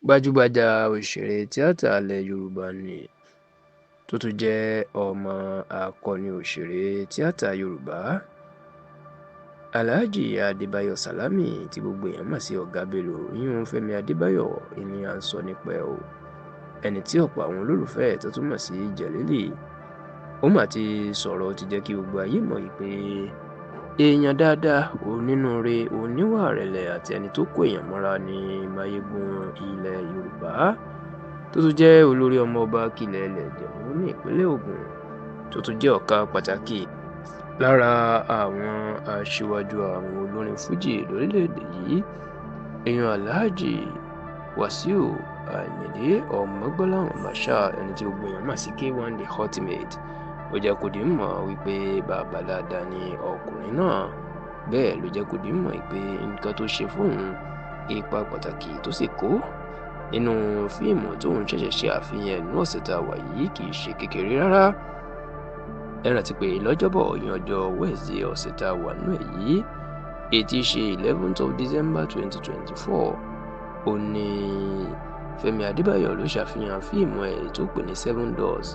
Gbajúgbajà òṣèré tíátà ilẹ̀ Yorùbá ni tó tún jẹ́ ọmọ akọni òṣèré tíátà Yorùbá, Alhaji Adébáyọ̀ Sàlámì tí gbogbo èèyàn mọ̀ sí Ọ̀gá Bello ìyún Fẹ́mi Adébáyọ̀ ni à ń sọ nípa ẹ̀ o. Ẹni tí ọ̀pọ̀ àwọn olólùfẹ́ ẹ̀ tó tún mọ̀ sí Jẹ̀lílì. Ó mà ti sọ̀rọ̀ ó ti jẹ́ kí gbogbo ayé mọ̀ wípé èèyàn dáadáa, onínúure, oníwà ìrẹ̀lẹ̀ àti ẹni tó kó èèyàn mọ́ra ni Máyégún ilẹ̀ Yorùbá tó tún jẹ́ olórí ọmọ ọba kílẹ̀ Ìjẹ̀bú ní ìpínlẹ̀ Ògùn tó tún jẹ́ ọ̀kan pàtàkì lára àwọn aṣíwájú àwọn olórin fújì lórílẹ̀‐èdè yìí, èèyàn Alhaji Wasiu Ayinde Ọmọgbọ́láhàn Marshal, ẹni tí gbogbo èèyàn mọ̀ sí K1 The Ultimate. Ó jẹ́ kó di mọ̀ wípé bàbá dáadáa ni ọkùnrin náà, bẹ́ẹ̀ ló jẹ́ kó di mọ̀ wípé nǹkan tó ṣe fóun, ipa pàtàkì tó sì kó nínú fíìmù tóun ṣẹ̀ṣẹ̀ ṣe àfihàn nínú ọ̀sẹ̀ tá a wà yìí kì í ṣe kékeré rárá. Ẹ rántí pé lọ́jọ́bọ̀ ìyẹn ọjọ́ Wednesday ọ̀sẹ̀ tá a wà nínú ẹ̀ yìí, èyí tí í ṣe 11th of December 2024, ó ní Fẹ́mi Adébáyọ̀ ló ṣàfihàn fíìmù ẹ̀ tó pè ní 7 Doors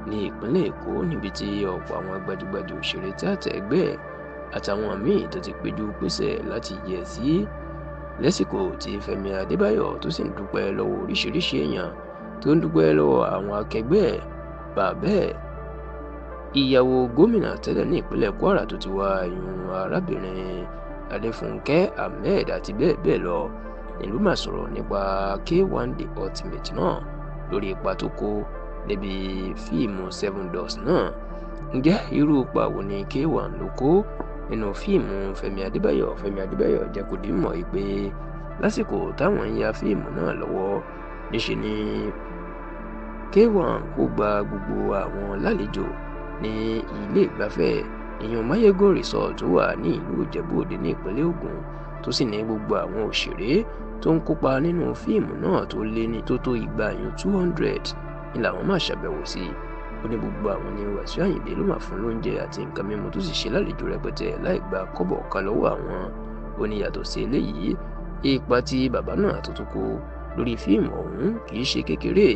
ní ìpínlẹ̀ Èkó, níbi tí ọ̀pọ̀ àwọn gbajúgbajà òṣèré tíátà ẹgbẹ́ ẹ̀ àtàwọn míì tó ti péjú pésẹ̀ láti yẹ̀ sí lásìkò tí Fẹ́mi Adébáyọ̀ tó sì ń dúpẹ́ lọ́wọ́ oríṣiríṣi èèyàn, tó ń dúpẹ́ lọ́wọ́ àwọn akẹgbẹ́ ẹ̀, bàbá ẹ̀, ìyàwó gómìnà tẹ́lẹ̀ ní ìpínlẹ̀ Kwara tó ti wá ìyún arábìnrin Adéfúnkẹ́ Ahmed àti bẹ́ẹ̀ bẹ́ẹ̀ lọ. Ìlú mà sọ̀rọ̀ nípa K1 The Ultimate náà lórí ipa tó kó níbi fíìmù 7 Doors náà. Ǹjẹ́ irú ipa wo ni K1 ló kó nínú fíìmù Fẹ́mi Adébáyọ̀? Fẹ́mi Adébáyọ̀ jẹ́ kó di mọ̀ wípé lásìkò táwọn ń ya fíìmù náà lọ́wọ́, níṣe ni K1 kó gba gbogbo àwọn lálejò ní ilé ìgbafẹ́ ìyẹn Máyégún Resort tó wà ní ìlú Ìjẹ̀bú Òde ní ìpínlẹ̀ Ògùn, tó sì ní gbogbo àwọn òṣèré tó ń kópa nínú fíìmù náà tó lé ní tó 200 ni làwọn máa ṣàbẹ̀wò sí. Ó ní gbogbo àwọn ní Wasiu Ayinde ló máa fún lóúnjẹ àti nǹkan mímu tó sì ṣe lálejò rẹpẹtẹ láì gba kọ́bọ̀ kan lọ́wọ́ àwọn. Ó ní yàtọ̀ sí eléyìí, ipa tí bàbá náà tó kó lórí fíìmù ọ̀hún kì í ṣe kékeré,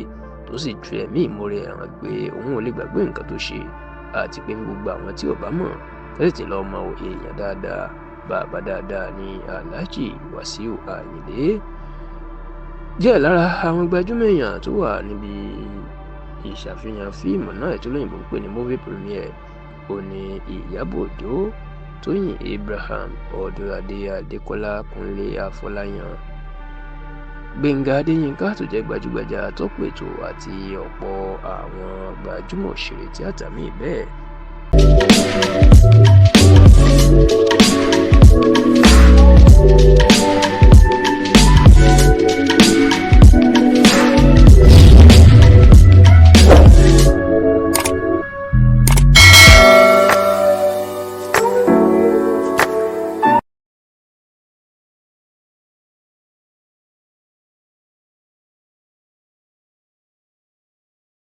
tó sì ju ẹ̀mí ìmoore hàn pé òun ò lè gbàgbé nǹkan tó ṣe, àti pé gbogbo àwọn tí ò bá mọ̀ tẹ́lẹ̀ tí lọ́ọ́ mọ èèyàn dáadáa, bàbá dáadáa ní Alhaji Wasiu Ayinde. Díẹ̀ lára àwọn gbajúmọ̀ èèyàn tó wà níbi ìṣàfihàn fíìmù náà tó lóyìnbó ń pè ní movie premiere ó ní Ìyábọ̀ Òjó, Tóyìn Abraham, Ọdúnladé Adékọ́lá, Kúnlé Afọláyan, Gbénga Adéyínká tó jẹ́ gbajúgbajà atọ́kùn àti ọ̀pọ̀ àwọn gbajúmọ̀ òṣèré tíátà míì bẹ́ẹ̀.